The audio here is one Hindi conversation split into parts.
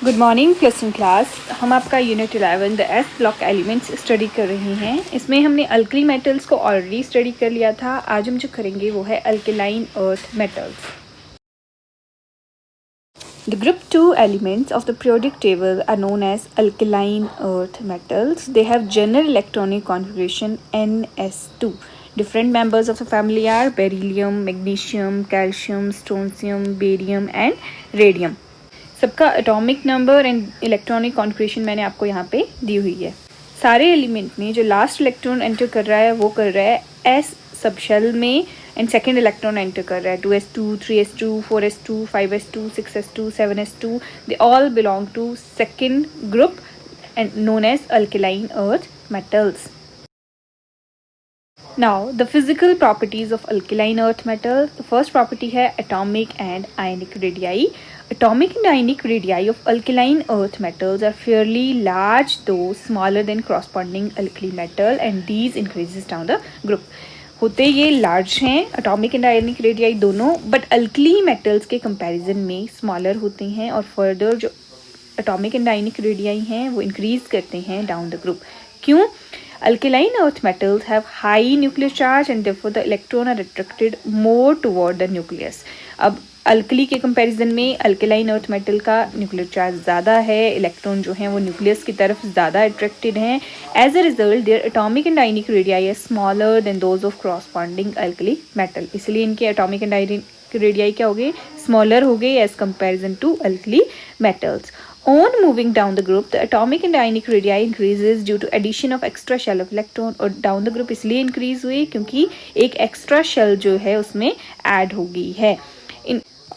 Good morning plus one class. हम आपका unit 11 the S block elements study कर रहे हैं। इसमें हमने अल्कली मेटल्स को ऑलरेडी स्टडी कर लिया था। आज हम जो करेंगे वो है alkaline earth metals. The group 2 elements of the periodic table are known as alkaline earth metals. They have general electronic configuration Ns2. Different members of the family are beryllium, magnesium, calcium, strontium, barium and radium. सबका atomic number and electronic configuration मैंने आपको यहाँ पे दी हुई है। सारे एलिमेंट में जो लास्ट इलेक्ट्रॉन एंटर कर रहा है वो कर रहा है एस सब शेल में, एंड सेकेंड इलेक्ट्रॉन एंटर कर रहा है 2s2, 3s2, 4s2, 5s2, 6s2, 7s2. They all belong to second group and known as alkaline earth metals. Now, the physical properties of alkaline earth metals. The first property है atomic and ionic radii. Atomic and ionic radii of alkaline earth metals are fairly large, though smaller than corresponding alkali metal, and these increases down the group. होते ये लार्ज हैं एटॉमिक एंड आयनिक रेडियाई दोनों, बट अल्कली मेटल्स के कंपैरिजन में स्मॉलर होते हैं, और फर्दर जो एटॉमिक एंड आयनिक रेडियाई हैं वो इंक्रीज करते हैं डाउन द ग्रुप. क्यों? Alkaline earth metals have high nuclear charge and therefore the electron are attracted more toward the nucleus. अब अल्कली के कंपैरिजन में अल्कलाइन अर्थ मेटल का न्यूक्लियर चार्ज ज़्यादा है, इलेक्ट्रॉन जो हैं वो न्यूक्लियस की तरफ ज़्यादा अट्रैक्टेड हैं. As a result their atomic and ionic radii are smaller than those of corresponding alkali metal. इसलिए इनके एटॉमिक एंड आयनिक रेडियाई क्या हो गए? स्मॉलर हो गए as comparison to alkali metals. On moving down the group, the atomic and ionic radii increases due to addition of extra shell of electron. और down the group इसलिए increase हुई क्योंकि एक extra shell जो है उसमें add हो गई है.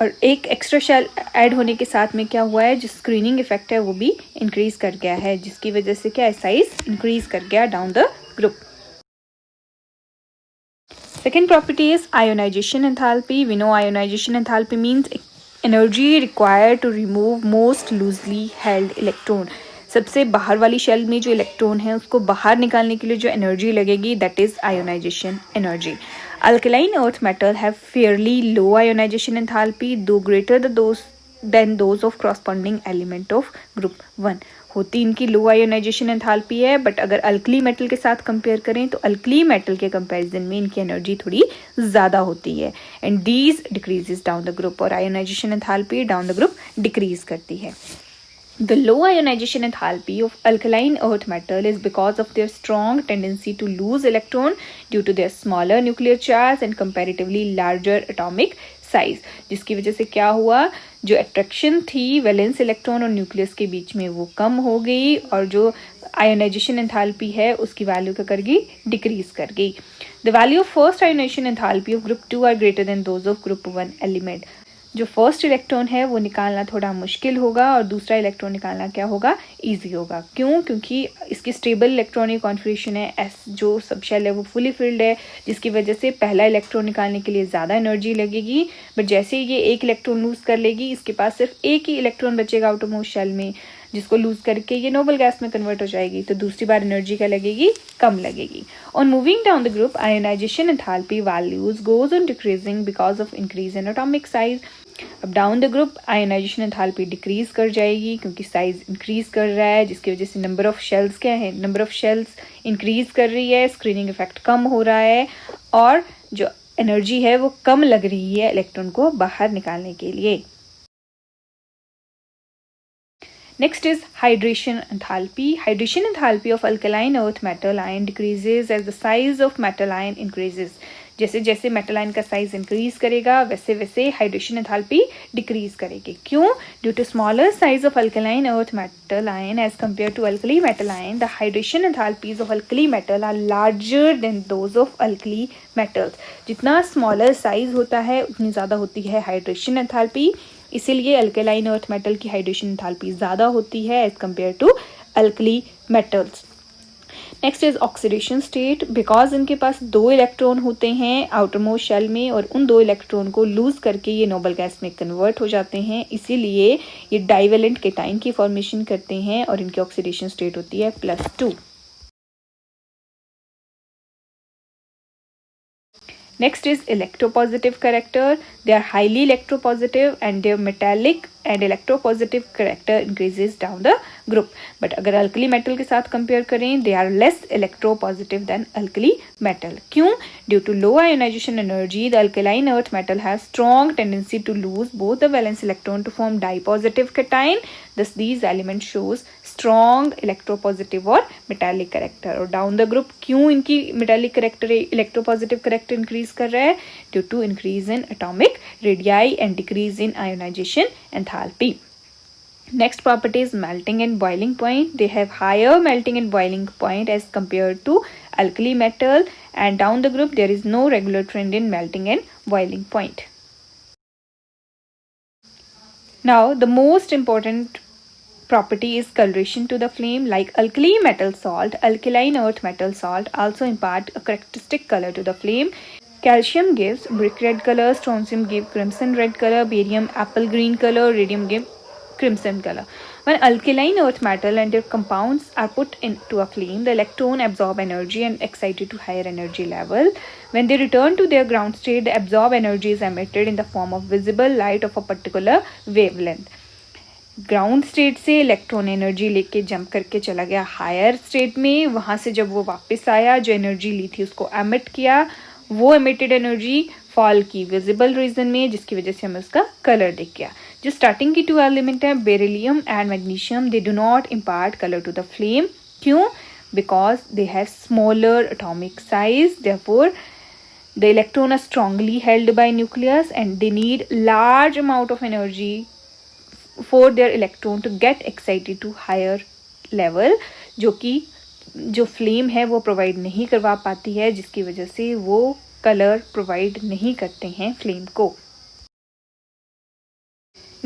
और एक extra shell add होने के साथ में क्या हुआ है, जो screening effect है वो भी increase कर गया है, जिसकी वजह से क्या है, size increase कर गया down the group. Second property is ionization enthalpy. We know ionization enthalpy means energy required to remove most loosely held electron. सबसे बाहर वाली शेल में जो इलेक्ट्रॉन है उसको बाहर निकालने के लिए जो एनर्जी लगेगी, that is ionization energy. Alkaline earth metal have fairly low ionization enthalpy, though greater than those of corresponding element of group 1. होती इनकी लो आयोनाइजेशन एंथैल्पी है, बट अगर अल्कली मेटल के साथ कंपेयर करें तो अल्कली मेटल के कंपैरिजन में इनकी एनर्जी थोड़ी ज़्यादा होती है, and these decreases down the group. और ionization enthalpy down the group decrease करती है. The low ionization enthalpy of alkaline earth metal is because of their strong tendency to lose electron due to their smaller nuclear charge and comparatively larger atomic size. जिसकी वजह से क्या हुआ, जो अट्रैक्शन थी वैलेंस इलेक्ट्रॉन और न्यूक्लियस के बीच में वो कम हो गई, और जो आयोनाइजेशन एंथैल्पी है उसकी वैल्यू क्या कर गई, डिक्रीज कर गई. The value of first ionization enthalpy of group 2 are greater than those of group 1 element. जो फर्स्ट इलेक्ट्रॉन है वो निकालना थोड़ा मुश्किल होगा और दूसरा इलेक्ट्रॉन निकालना क्या होगा, इजी होगा. क्यों? क्योंकि इसकी स्टेबल इलेक्ट्रॉनिक कॉन्फिगरेशन है, एस जो सब शेल है वो फुली फिल्ड है, जिसकी वजह से पहला इलेक्ट्रॉन निकालने के लिए ज़्यादा एनर्जी लगेगी. बट जैसे ये एक इलेक्ट्रॉन लूज कर लेगी, इसके पास सिर्फ एक ही इलेक्ट्रॉन बचेगा आउटरमोस्ट शेल में, जिसको लूज करके ये नोबल गैस में कन्वर्ट हो जाएगी, तो दूसरी बार एनर्जी क्या लगेगी, कम लगेगी. On moving down the group, ionization enthalpy values goes on decreasing because of increase in atomic size. अब down the group ionization enthalpy decrease कर जाएगी क्योंकि साइज इंक्रीज कर रहा है, जिसकी वजह से नंबर ऑफ शेल्स क्या है, नंबर ऑफ शेल्स इंक्रीज कर रही है, स्क्रीनिंग इफेक्ट कम हो रहा है, और जो एनर्जी है वो कम लग रही है इलेक्ट्रॉन को बाहर निकालने के लिए. Next is hydration enthalpy. Hydration enthalpy of alkaline earth metal ion decreases as the size of metal ion increases. जैसे जैसे मेटल आयन का साइज इंक्रीज करेगा वैसे वैसे हाइड्रेशन एंथैल्पी डिक्रीज करेगी. क्यों? Due to smaller size of alkaline earth metal ion as compare to alkali metal ion, the hydration enthalpies of alkali metal are larger than those of alkali metals. जितना स्मॉलर साइज होता है उतनी ज़्यादा होती है हाइड्रेशन एंथैल्पी, इसीलिए अल्कलाइन अर्थ मेटल की हाइड्रेशन एंथैल्पी ज़्यादा होती है as compare to alkali metals. Next is oxidation state. Because इनके पास 2 इलेक्ट्रॉन होते हैं आउटरमोस्ट शेल में, और उन 2 इलेक्ट्रॉन को लूज करके ये नोबल गैस में कन्वर्ट हो जाते हैं, इसीलिए ये डाइवेलेंट केटाइन की फॉर्मेशन करते हैं और इनकी ऑक्सीडेशन स्टेट होती है +2. Next is electropositive character. They are highly electropositive and their metallic and electropositive character increases down the group. But अगर alkali metal के साथ compare करें, they are less electropositive than alkali metal. क्यों? Due to low ionization energy, the alkaline earth metal has strong tendency to lose both the valence electron to form dipositive cation. Thus, these elements shows strong electropositive और metallic character. और down the group क्यों इनकी metallic character electropositive character increase कर रहा है? Due to increase in atomic radii and decrease in ionization enthalpy. Next property is melting and boiling point. They have higher melting and boiling point as compared to alkali metal, and down the group there is no regular trend in melting and boiling point. Now the most important property is coloration to the flame. Like alkali metal salt, alkaline earth metal salt also impart a characteristic color to the flame. Calcium gives brick red color, strontium gives crimson red color, barium apple green color, radium gives crimson color. When alkaline earth metal and their compounds are put into a flame, the electron absorb energy and excited to higher energy level. When they return to their ground state, the absorbed energy is emitted in the form of visible light of a particular wavelength. Ground state से इलेक्ट्रॉन एनर्जी लेके जंप करके चला गया हायर स्टेट में. वहाँ से जब वो वापस आया, जो एनर्जी ली थी उसको एमिट किया. वो एमिटेड एनर्जी फॉल की विजिबल रीजन में, जिसकी वजह से हमें उसका कलर दिख गया. जो स्टार्टिंग की टू एलिमेंट है beryllium and magnesium, they do not impart colour to the flame. क्यों? Because they have smaller atomic size. Therefore the electron are strongly held by nucleus and they need large amount of energy for their electron to get excited to higher level, जो कि जो फ्लेम है वो प्रोवाइड नहीं करवा पाती है, जिसकी वजह से वो कलर प्रोवाइड नहीं करते हैं फ्लेम को.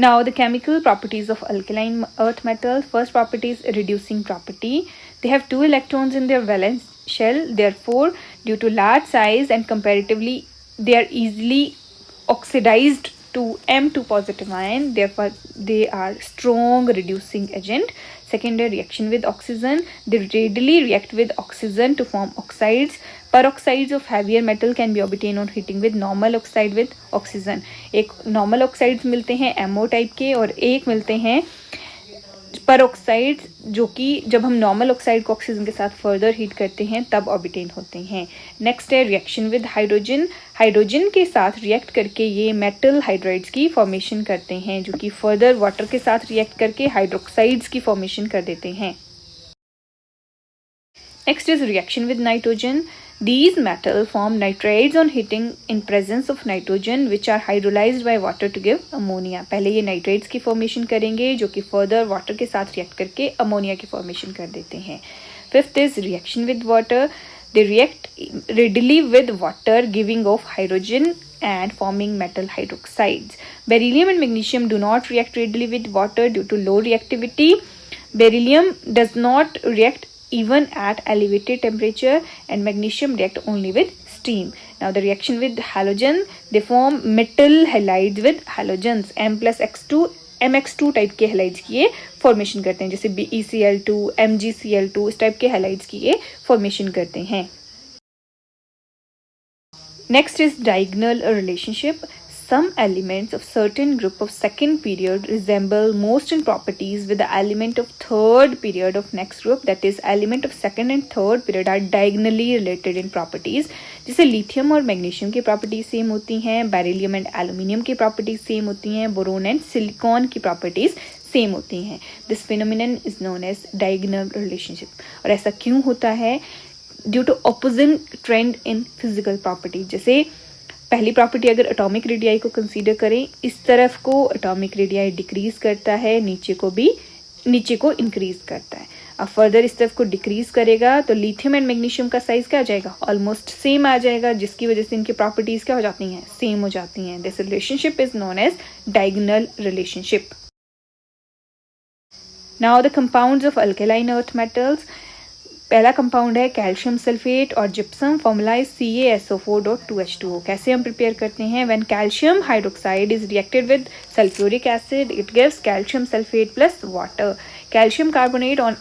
Now the chemical properties of alkaline earth metals. First property is reducing property. They have 2 electrons in their valence shell. Therefore, due to large size and comparatively, they are easily oxidized to M2 positive ion. Therefore, they are strong reducing agent. Second, reaction with oxygen. They readily react with oxygen to form oxides. Peroxides of heavier metal can be obtained on heating with normal oxide with oxygen. एक normal oxides मिलते हैं MO टाइप के, और एक मिलते हैं peroxides, जो कि जब हम नॉर्मल ऑक्साइड को ऑक्सीजन के साथ फर्दर हीट करते हैं तब ऑबिटेन होते हैं. नेक्स्ट है रिएक्शन विद हाइड्रोजन. हाइड्रोजन के साथ रिएक्ट करके ये मेटल हाइड्राइड्स की फॉर्मेशन करते हैं, जो कि फर्दर वाटर के साथ रिएक्ट करके हाइड्रोक्साइड्स की फॉर्मेशन कर देते हैं. Next is reaction with nitrogen. These metals form nitrides on heating in presence of nitrogen which are hydrolyzed by water to give ammonia. पहले ये nitrides की formation करेंगे, जो कि further water के साथ react करके ammonia की formation कर देते हैं. Fifth is reaction with water. They react readily with water, giving off hydrogen and forming metal hydroxides. Beryllium and magnesium do not react readily with water due to low reactivity. Beryllium does not react even at elevated temperature, and magnesium react only with steam. Now the reaction with halogen, they form metal halides with halogens. M plus X2 MX2 type के halides की ये फॉर्मेशन करते हैं, जैसे BeCl2 MgCl2 इस टाइप के halides की ये फॉर्मेशन करते हैं. Next is diagonal relationship. Some elements of certain group of second period resemble most in properties with the element of third period of next group. That is, element of second and third period are diagonally related in properties. जैसे लिथियम और मैग्नीशियम की प्रॉपर्टीज सेम होती हैं, बेरिलियम एंड एल्यूमिनियम की प्रॉपर्टीज सेम होती हैं, बोरोन एंड सिलिकॉन की प्रॉपर्टीज सेम होती हैं. This phenomenon is known as diagonal relationship. और ऐसा क्यों होता है? Due to opposite trend in physical properties. जैसे पहली प्रॉपर्टी अगर एटॉमिक रेडियाई को कंसीडर करें, इस तरफ को एटॉमिक रेडियाई डिक्रीज करता है, नीचे को इंक्रीज करता है. अब फर्दर इस तरफ को डिक्रीज करेगा तो लिथियम एंड मैग्नीशियम का साइज क्या आ जाएगा? ऑलमोस्ट सेम आ जाएगा, जिसकी वजह से इनकी प्रॉपर्टीज क्या हो जाती हैं? सेम हो जाती हैं. This relationship is known as diagonal relationship. Now the compounds of alkaline earth metals. पहला कंपाउंड है कैल्शियम सल्फेट और जिप्सम. Formula is CaSO4.2H2O. कैसे हम प्रिपेयर करते हैं? When calcium hydroxide is reacted with sulphuric acid, it gives calcium sulphate plus water. Calcium carbonate on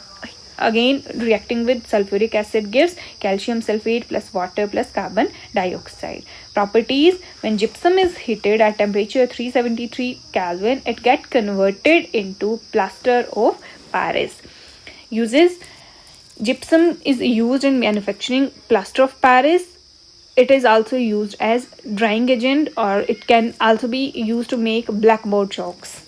again reacting with sulfuric acid gives calcium sulfate plus water plus carbon dioxide. Properties: when gypsum is heated at temperature 373 Kelvin, it gets converted into plaster of Paris. Uses: gypsum is used in manufacturing plaster of Paris. It is also used as drying agent, or it can also be used to make blackboard chalks.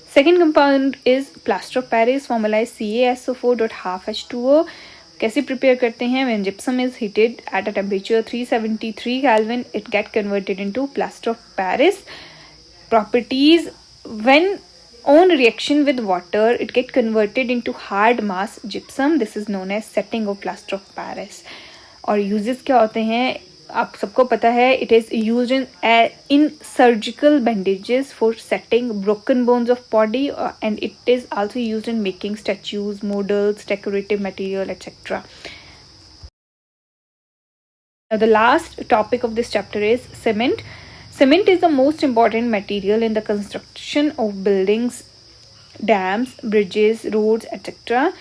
Second compound is plaster of Paris. Formula is CaSO4.12H2O. कैसे प्रिपेयर करते हैं? When gypsum is heated at a temperature 373 Kelvin, it get converted into plaster of Paris. Properties: when on reaction with water, it get converted into hard mass gypsum. This is known as setting of plaster of Paris. और uses क्या होते हैं आप सबको पता है. It is used in surgical bandages for setting broken bones of body, and it is also used in making statues, models, decorative material, etc. Now the last topic of this chapter is cement. Cement is the most important material in the construction of buildings, dams, bridges, roads, etc.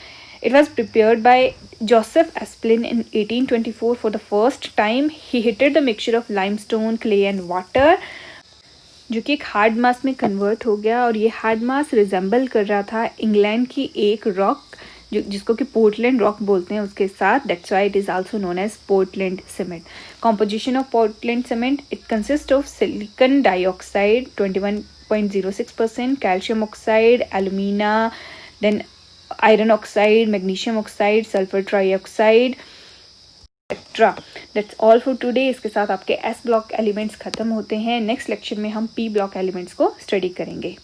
It was prepared by Joseph Asplin in 1824 for the first time. He heated the mixture of limestone, clay and water, जो कि एक हार्ड मास में कन्वर्ट हो गया, और ये हार्ड मास रिजेंबल कर रहा था इंग्लैंड की एक रॉक जिसको कि पोर्टलैंड रॉक बोलते हैं उसके साथ. That's why it is also known as Portland cement. Composition of Portland cement: it consist of silicon dioxide 21.06%, calcium oxide, alumina, then iron oxide, magnesium oxide, sulphur trioxide, etcetera. That's all for today. इसके साथ आपके एस ब्लॉक एलिमेंट्स खत्म होते हैं. नेक्स्ट लेक्चर में हम पी ब्लॉक एलिमेंट्स को स्टडी करेंगे.